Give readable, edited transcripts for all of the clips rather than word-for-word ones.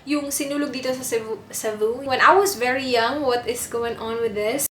yung sinulog dito sa Cebu. When I was very young, what is going on with this?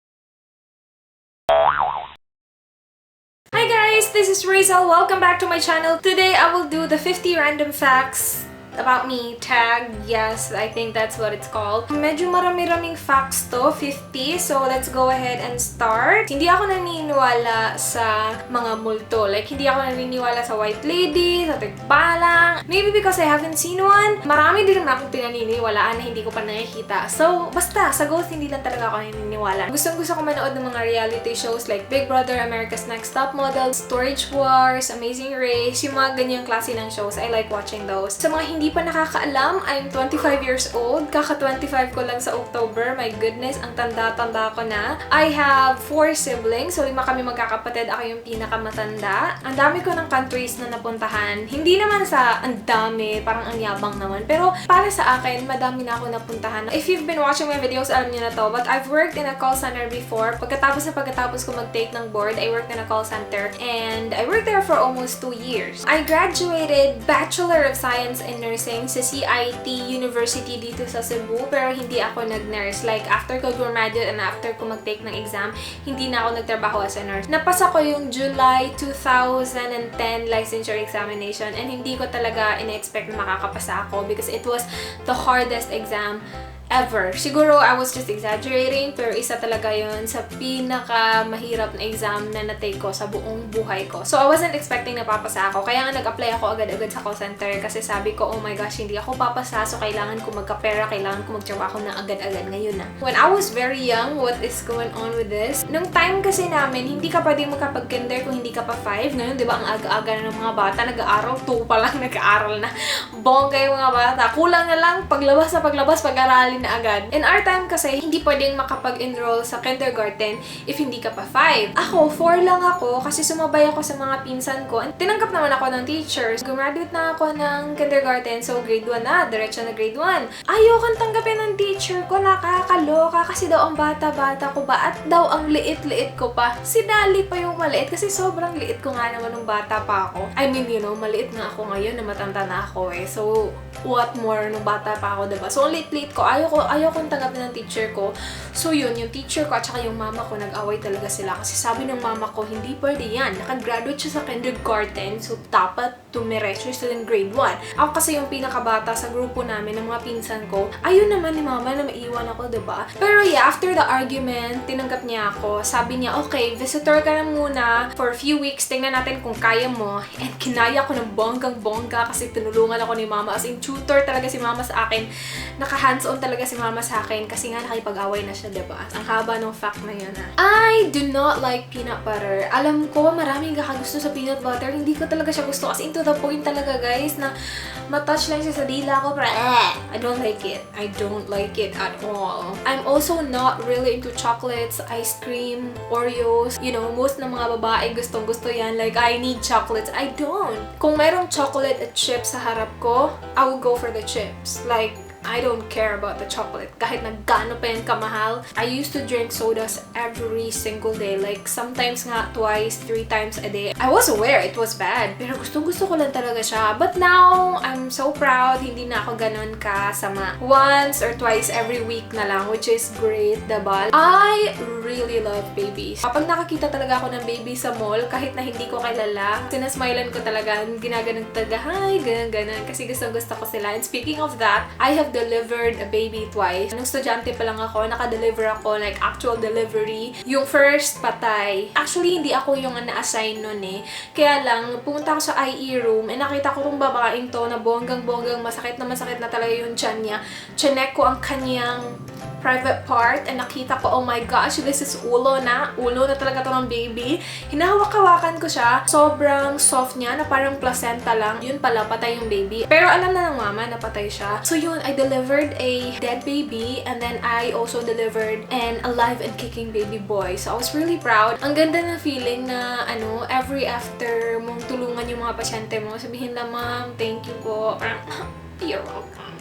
Hi guys, this is Razel. Welcome back to my channel. Today I will do the 50 random facts about me tag. Yes, I think that's what it's called. Medyo marami-raming facts to, 50. So let's go ahead and start. Hindi ako naniniwala sa mga multo. Like, hindi ako naniniwala sa white lady, sa tigbalang. Maybe because I haven't seen one. Marami din naman akong pinaniniwalaan na hindi ko pa nakikita. So, basta, sa ghost, hindi lang talaga ako naniniwala. Gustong-gusto ko manood ng mga reality shows like Big Brother, America's Next Top Model, Storage Wars, Amazing Race, yung mga ganyang klase ng shows. I like watching those. Sa mga hindi pa nakakaalam, I'm 25 years old. Kaka-25 ko lang sa October. My goodness, ang tanda-tanda ko na. I have 4 siblings. So, 5 kami magkakapatid. Ako yung pinakamatanda. Ang dami ko ng countries na napuntahan. Hindi naman sa ang dami, parang ang yabang naman. Pero para sa akin, madami na ako napuntahan. If you've been watching my videos, alam niyo na to. But I've worked in a call center before. Pagkatapos ko mag-take ng board, I worked in a call center. And I worked there for almost 2 years. I graduated Bachelor of Science in Nursing sa CIT University dito sa Cebu, pero hindi ako nag-nurse. Like, after ko graduate and after ko mag-take ng exam, hindi na ako nagtrabaho as a nurse. Napasa ko yung July 2010 licensure examination and hindi ko talaga in-expect na makakapasa ako because it was the hardest exam ever. Siguro, I was just exaggerating, pero isa talaga yun sa pinaka-mahirap na exam na na-take ko sa buong buhay ko. So, I wasn't expecting na papasa ako. Kaya nga nag-apply ako agad-agad sa call center kasi sabi ko, oh my gosh, hindi ako papasa. So, kailangan ko magka-pera, kailangan ko magtrabaho na agad-agad ngayon na. When I was very young, what is going on with this? Nung time kasi namin, hindi ka pwede makapag-kinder kung hindi ka pa 5. Ngayon, di ba, ang aga-aga na ng mga bata, nag-aaral, 2 pa lang nag-aaral na. Bongga yung mga bata. Kulang na lang, paglabas, pag-aralin na agad. In our time kasi, hindi pwedeng makapag-enroll sa kindergarten if hindi ka pa 5. Ako, 4 lang ako kasi sumabay ako sa mga pinsan ko. Tinanggap naman ako ng teachers. Graduate na ako ng kindergarten, so grade 1 na, diretso na grade 1. Ayokong tanggapin ng teacher ko, nakakaloka kasi daw ang bata-bata ko ba at daw ang liit-liit ko pa. Si Dali pa yung maliit kasi sobrang liit ko nga naman nung bata pa ako. I mean, you know, maliit nga ako ngayon na matanda na ako eh. So, what more nung bata pa ako, diba? So, ang liit-liit ko, ayokong tanggapin ng teacher ko. So yun, yung teacher ko at saka yung mama ko, nag-away talaga sila. Kasi sabi ng mama ko, hindi pwede yan. Nakagraduate siya sa kindergarten, so dapat tumiretso siya ng grade 1. Ako kasi yung pinakabata sa grupo namin ng mga pinsan ko. Ayun naman ni mama na maiwan ako, diba? Pero yeah, after the argument, tinanggap niya ako. Sabi niya, okay, visitor ka na muna for a few weeks. Tingnan natin kung kaya mo. And kinaya ko ng bonggang-bongga kasi tinulungan ako ni mama. As in, tutor talaga si mama sa akin. Naka-hands-on talaga si mama sa akin kasi nga nakipag-away na siya, diba? Ang haba ng fact na yun, ah. I do not like peanut butter. Alam ko, maraming kakagusto sa peanut butter. Hindi ko talaga siya gusto. As in, to the point talaga, guys, na matouch lang siya sa dila ko. Pero, I don't like it. I don't like it at all. I'm also not really into chocolates, ice cream, Oreos. You know, most ng mga babae gustong-gusto yan. Like, I need chocolates. I don't. Kung mayroong chocolate at chips sa harap ko, I will go for the chips. Like, I don't care about the chocolate. Kahit na gaano pa yan kamahal. I used to drink sodas every single day. Like, sometimes nga, twice, 3 times a day. I was aware it was bad. Pero gusto ko lang talaga siya. But now, I'm so proud. Hindi na ako ganun kasama. Once or twice every week na lang, which is great, diba? I really love babies. Kapag nakakita talaga ako ng baby sa mall, kahit na hindi ko kilala, sinasmilan ko talaga, ginaganon talaga, hi, ganun. Kasi gusto ko sila. And speaking of that, I have delivered a baby twice. Nung estudyante pa lang ako, naka-deliver ako, like actual delivery. Yung first, patay. Actually, hindi ako yung na-assign nun eh. Kaya lang, pumunta ako sa IE room and nakita ko tong babaeng to na bonggang-bonggang masakit na talaga yung tiyan niya. Chinek ko ang kanyang private part and nakita ko, oh my gosh, this is ulo na talaga to ng baby. Hinahawak-hawakan ko siya. Sobrang soft niya na parang placenta lang. Yun pala, patay yung baby. Pero alam na ng mama na patay siya. So yun, I delivered a dead baby and then I also delivered an alive and kicking baby boy. So I was really proud. Ang ganda ng feeling na every after mong tulungan yung mga pasyente mo, sabihin na, ma'am, thank you po. You're welcome.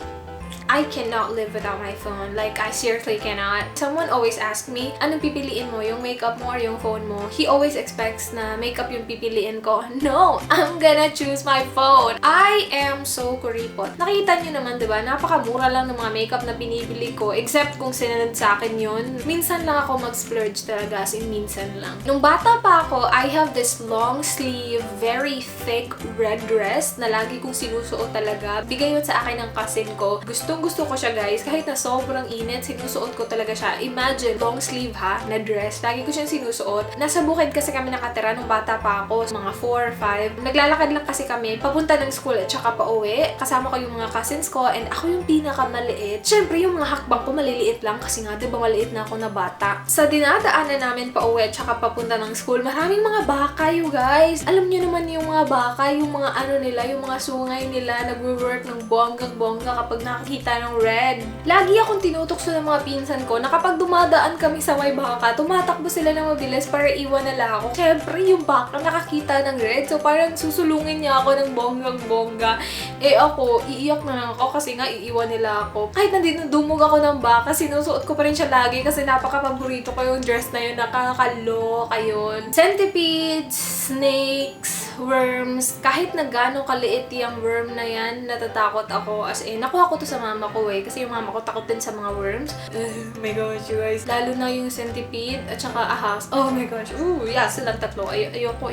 I cannot live without my phone. Like, I seriously cannot. Someone always asks me, anong pipiliin mo? Yung makeup mo or yung phone mo? He always expects na makeup yung pipiliin ko. No! I'm gonna choose my phone. I am so kuripot. Nakita nyo naman, diba? Napakamura lang ng mga makeup na binibili ko. Except kung sinunod sa akin yun. Minsan lang ako mag-splurge talaga. As in, minsan lang. Nung bata pa ako, I have this long sleeve, very thick red dress na lagi kong sinusuot talaga. Bigay yun sa akin ng cousin ko. Gustong-gusto ko siya, guys. Kahit na sobrang init, sinusuot ko talaga siya. Imagine, long sleeve ha, na dress. Lagi ko siyang sinusuot. Nasa bukid kasi kami nakatira nung bata pa ako. Mga 4 or 5. Naglalakad lang kasi kami papunta ng school at saka pa uwi. Kasama ko yung mga cousins ko and ako yung pinakamaliit. Siyempre, yung mga hakbang ko maliliit lang kasi nga, diba maliit na ako na bata. Sa dinadaanan namin pa uwi at saka papunta ng school, maraming mga baka you guys. Alam nyo naman yung mga baka, yung mga ano nila, yung mga sungay nila, nag-work ng bonggang-bongga kapag nakakita ng red. Lagi akong tinutukso ng mga pinsan ko na kapag dumadaan kami sa may baka, tumatakbo sila na mabilis para iwan nila ako. Siyempre, yung baka nakakita ng red, so parang susulungin niya ako ng bonggang-bongga. Eh ako, iiyak na lang ako kasi nga iiwan nila ako. Kahit dumog ako ng baka, sinusuot ko pa rin siya lagi kasi napaka-paborito ko yung dress na yun. Nakakaloka yun. Centipedes, snakes, worms, kahit na gano'ng kaliit yung worm na yan, natatakot ako. As in, nakuha ko to sa mama ko kasi yung mama ko takot din sa mga worms. Oh my gosh, you guys. Lalo na yung centipede at saka ahas. Oh my gosh. Ooh, yeah, silang tatlo. Ayoko.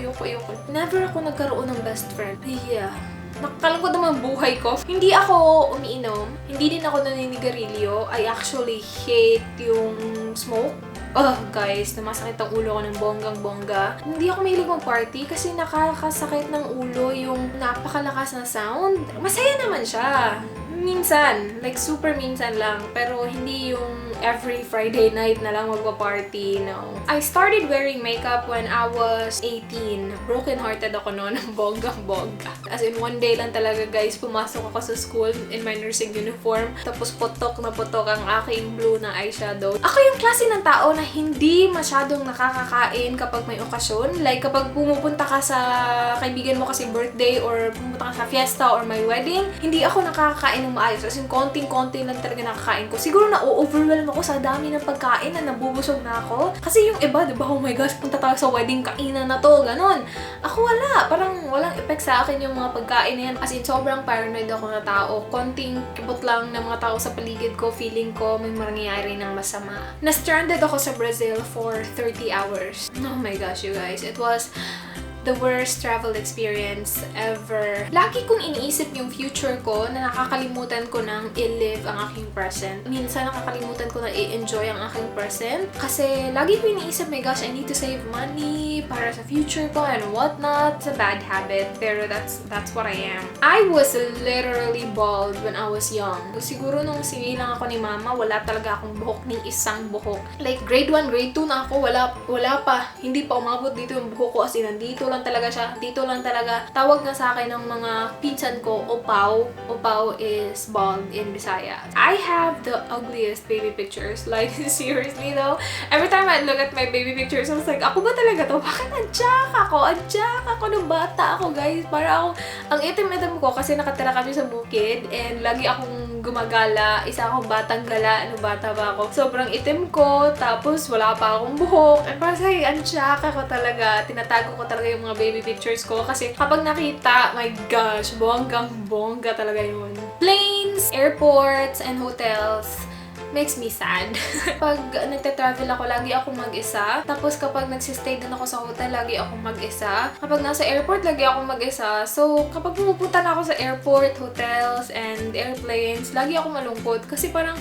Never ako nagkaroon ng best friend. Yeah. Nakakalungkot naman buhay ko. Hindi ako umiinom. Hindi din ako naninigarilyo. I actually hate yung smoke. Oh, guys, namasakit ang ulo ko ng bonggang-bongga. Hindi ako mahilig mag-party kasi nakakasakit ng ulo yung napakalakas na sound. Masaya naman siya. Minsan, like super minsan lang, pero hindi yung every Friday night na lang magpa-party, no. I started wearing makeup when I was 18. Broken-hearted ako noon, bonggang-bongga. As in, one day lang talaga, guys, pumasok ako sa school in my nursing uniform, tapos putok na putok ang aking blue na eyeshadow. Ako yung klase ng tao na hindi masyadong nakakakain kapag may okasyon. Like, kapag pumupunta ka sa kaibigan mo kasi birthday or pumunta ka sa fiesta or may wedding, hindi ako nakakakain ng maayos. As in, konting-konti lang talaga nakakain ko. Siguro na-overwhelm ako sa dami ng pagkain na nabubusog na ako. Kasi yung iba, diba, oh my gosh, punta tayo sa wedding, kainan na to, ganon. Ako wala. Parang walang effect sa akin yung mga pagkain na yan. As in, sobrang paranoid ako na tao. Konting kibot lang ng mga tao sa paligid ko, feeling ko may mangyayari ng masama. Na-stranded ako sa Brazil for 30 hours. Oh my gosh, you guys. It was the worst travel experience ever. Lagi kong iniisip yung future ko na nakakalimutan ko nang i-live ang aking present. Minsan nakakalimutan ko na i-enjoy ang aking present. Kasi lagi ko iniisip, my gosh, I need to save money para sa future ko and whatnot. It's a bad habit, pero that's what I am. I was literally bald when I was young. Siguro nung sinilang ako ni mama, wala talaga akong buhok ni isang buhok. Like grade 1, grade 2 na ako, wala pa. Hindi pa umabot dito yung buhok ko as in nandito lang talaga siya. Dito lang talaga. Tawag nga sa akin ng mga pinsan ko, Opaw. Opaw is bald in Bisaya. I have the ugliest baby pictures. Like, seriously though. Every time I look at my baby pictures, I was like, ako ba talaga to? Bakit adyak ako? Adyak ako nung bata ako, guys. Para ako, ang itim-itim ko kasi nakatira kami sa bukid and lagi akong gumagala. Isa akong batang gala. Bata ba ako? Sobrang itim ko. Tapos, wala pa akong buhok. And parang say, adyak ako talaga. Tinatago ko talaga yung mga baby pictures ko kasi kapag nakita, my gosh, bonggang-bongga talaga yun. Planes, airports, and hotels makes me sad. Pag nagta-travel ako, lagi akong mag-isa. Tapos kapag nagsistay din ako sa hotel, lagi akong mag-isa. Kapag nasa airport, lagi akong mag-isa. So, kapag pumupunta na ako sa airport, hotels, and airplanes, lagi akong malungkot. Kasi parang,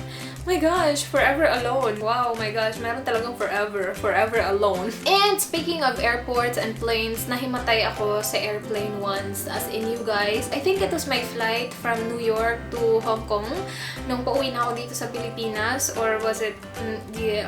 my gosh, forever alone. Wow, my gosh, meron talagang forever alone. And speaking of airports and planes, nahimatay ako sa airplane once. As in you guys, I think it was my flight from New York to Hong Kong. Nung pauwi na ako dito sa Pilipinas, or was it,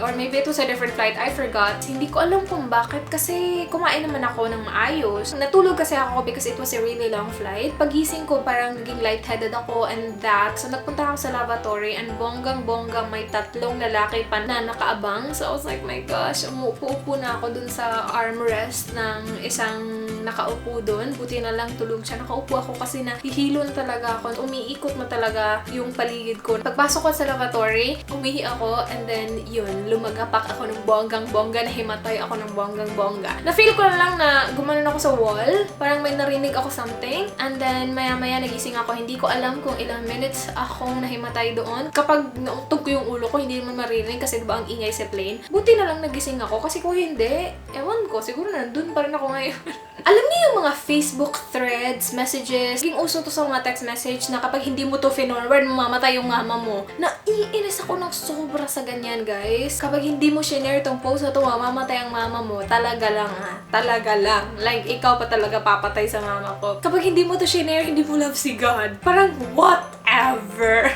or maybe it was a different flight, I forgot. Hindi ko alam kung bakit kasi kumain naman ako ng maayos. Natulog kasi ako because it was a really long flight. Pagising ko, parang naging lightheaded ako and that. So nagpunta ako sa lavatory and bonggang-bongga may tatlong lalaki pa na nakaabang. So I was like, my gosh, umupo-upo na ako dun sa armrest ng isang nakaupo doon. Buti na lang tulog siya. Nakaupo ako kasi nahihilo na talaga ako. Umiikot na talaga yung paligid ko. Pagpasok ko sa lavatory, umihi ako, and then yun, lumagapak ako ng bonggang-bongga, nahimatay ako ng bonggang-bongga. Na-feel ko na lang na gumanon ako sa wall. Parang may narinig ako something. And then maya-maya nagising ako. Hindi ko alam kung ilang minutes akong nahimatay doon. Kapag nauntog ko yung ulo ko, hindi naman marinig kasi diba ang ingay sa plane. Buti na lang nagising ako kasi kung hindi, ewan ko, siguro nandun pa rin ako ngayon. Alam niyo yung mga Facebook threads, messages, yung uso to sa mga text message na kapag hindi mo to finorward, mamamatay yung mama mo. Naiinis ako ng sobra sa ganyan, guys. Kapag hindi mo share tong post na to, mamamatay ang mama mo. Talaga lang, ha? Talaga lang. Like, ikaw pa talaga papatay sa mama ko. Kapag hindi mo to share, hindi mo love si God. Parang, whatever.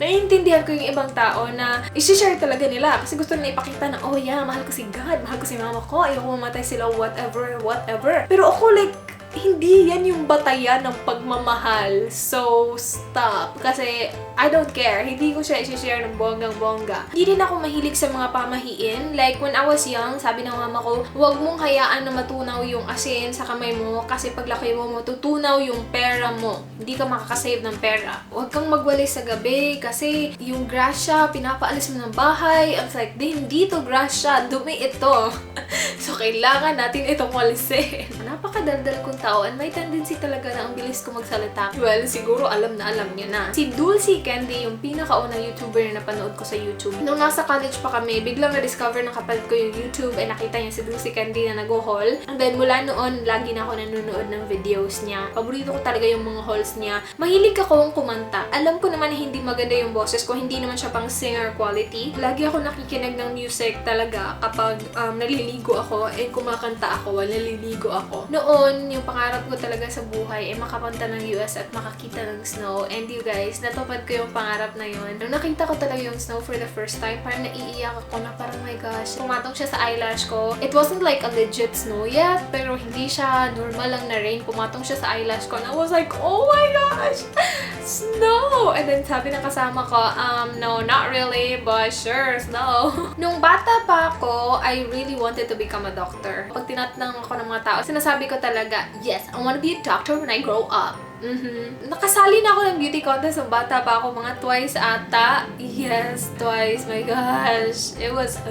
Naiintindihan ko yung ibang tao na isi-share talaga nila kasi gusto nila ipakita na, oh yeah, mahal ko si God, mahal ko si mama ko, ayoko mamatay sila, whatever. Pero ako like, hindi yan yung batayan ng pagmamahal. So, stop. Kasi, I don't care. Hindi ko siya isi-share ng bonggang-bongga. Hindi din ako mahilig sa mga pamahiin. Like, when I was young, sabi ng mama ko, huwag mong hayaan na matunaw yung asin sa kamay mo kasi paglaki mo, matutunaw yung pera mo. Hindi ka makakasave ng pera. Huwag kang magwalis sa gabi kasi yung grasya, pinapaalis mo ng bahay. I was like, hindi to grasya. Dumi ito. So, kailangan natin itong walisin. Napakadaldal kong tao and may tendency talaga na ang bilis ko magsalita. Well, siguro alam niya na. Si Dulcie Candy, yung pinakaunang YouTuber na napanood ko sa YouTube. Nung nasa college pa kami, biglang na-discover ng kapatid ko yung YouTube ay nakita niya si Dulcie Candy na nag-haul. And then mula noon, lagi na ako nanonood ng videos niya. Paborito ko talaga yung mga hauls niya. Mahilig akong kumanta. Alam ko naman na hindi maganda yung boses ko, hindi naman siya pang singer quality. Lagi ako nakikinig ng music talaga kapag naliligo ako and kumakanta ako, naliligo ako. Noon, yung pangarap ko talaga sa buhay ay makapunta ng US at makakita ng snow. And you guys, natupad ko yung pangarap na yun. Nung nakita ko talaga yung snow for the first time, parang naiiyak ako na parang, my gosh, pumatong siya sa eyelash ko. It wasn't like a legit snow yet, pero hindi siya normal lang na rain. Pumatong siya sa eyelash ko and I was like, oh my gosh! Snow! And then sabi ng kasama ko, no, not really, but sure, snow. Nung bata pa ako, I really wanted to become a doctor. Pag tinatanong ako ng mga tao, sinasabi ko talaga, yes, I want to be a doctor when I grow up. Nakasali na ako ng beauty contest ng bata pa ako, mga twice ata. Yes, twice. My gosh. It was,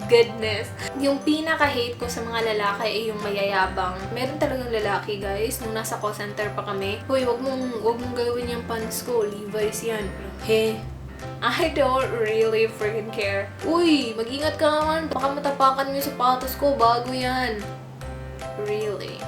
goodness. Yung pinaka-hate ko sa mga lalaki ay yung mayayabang. Meron talagang lalaki, guys, nung nasa call center pa kami. Hoy, wag mong gawin yung pants ko. Levi's yan. Hey, I don't really freaking care. Uy, mag-ingat ka naman. Baka matapakan mo yung sapatos ko. Bago yan. Really?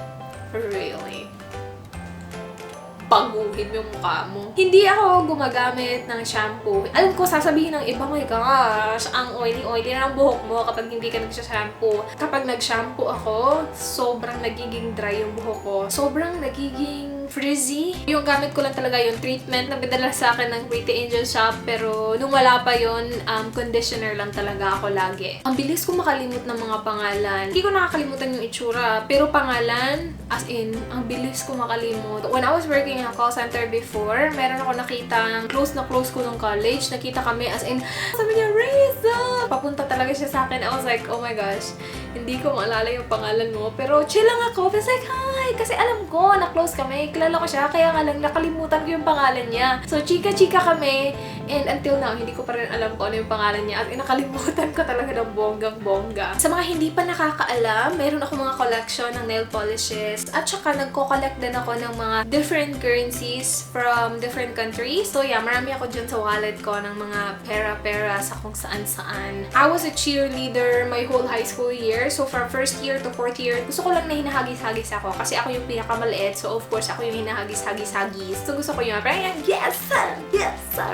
Baguhin yung mukha mo. Hindi ako gumagamit ng shampoo. Alam ko, sasabihin ng iba, my gosh, ang oily-oily na ng buhok mo kapag hindi ka nagsha-shampoo. Kapag nag-shampoo ako, sobrang nagiging dry yung buhok ko. Sobrang nagiging frizzy. Yung gamit ko lang talaga yung treatment na pinadala sa akin ng Pretty Angel Shop, pero nung wala pa yun, conditioner lang talaga ako lagi. Ang bilis ko makalimut ng mga pangalan. Hindi ko nakakalimutan yung itsura, pero pangalan, as in, ang bilis ko makalimut. When I was working in a call center before, meron ako nakita, close na close ko nung college, nakita kami, as in, sabi niya, Reza! Papunta talaga siya sa akin. I was like, oh my gosh, hindi ko maalala yung pangalan mo, pero chill lang ako. I was like, hi! Kasi alam ko, na-close kami, kilala ko siya, kaya nga lang nakalimutan ko yung pangalan niya. So, chika-chika kami, and until now, hindi ko pa rin alam kung ano yung pangalan niya, at nakalimutan ko talaga ng bonggang-bongga. Sa mga hindi pa nakakaalam, meron ako mga collection ng nail polishes, at saka nagko-collect din ako ng mga different currencies from different countries. So, yeah, marami ako dyan sa wallet ko ng mga pera-pera sa kung saan-saan. I was a cheerleader my whole high school year. So, from first year to fourth year, gusto ko lang na hinahagis-hagis ako kasi ako yung pinakamaliit. So, of course, ako yung hinahagis-hagis-hagis. So, gusto ko yung parang, yes, sir! Yes, sir!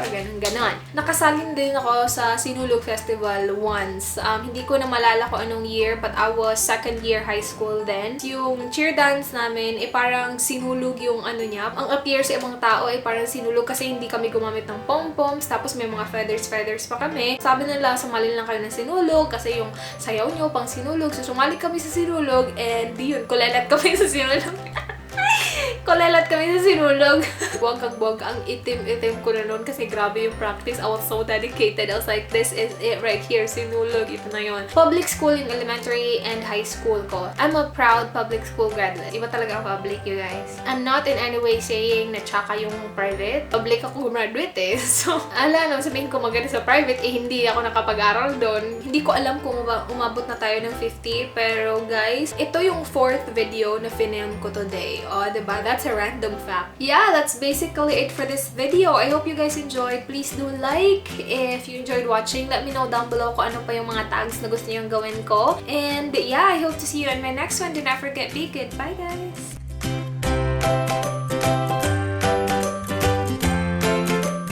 Ganon. Nakasalin din ako sa Sinulog Festival once. Hindi ko na malala ko anong year, but I was second year high school then. Yung cheer dance namin, parang sinulog yung ano niya. Ang appear sa ibang tao ay parang sinulog kasi hindi kami gumamit ng pom-poms, tapos may mga feathers pa kami. Sabi nila, sumali lang kayo ng sinulog kasi yung sayaw nyo pang sinulog. So, sumali kami sa sinulog and yun, kulelat kami sa sinulog. Kulelat kami sa sinulog. Buwag ang itim-itim ko na noon kasi grabe yung practice. I was so dedicated. I was like, this is it right here. Sinulog. Ito na yun. Public school yung elementary and high school ko. I'm a proud public school graduate. Iba talaga ang public, you guys. I'm not in any way saying na tsaka yung private. Public ako graduate eh. So, naman sabihin ko maganda sa private, hindi ako nakapag-aral doon. Hindi ko alam kung umabot na tayo ng 50. Pero guys, ito yung 4th video na film ko today. Diba? That's a random fact. Yeah, that's basically it for this video. I hope you guys enjoyed. Please do like if you enjoyed watching. Let me know down below kung ano pa yung mga tags na gusto niyong gawin ko. And yeah, I hope to see you in my next one. Do not forget, be good. Bye guys!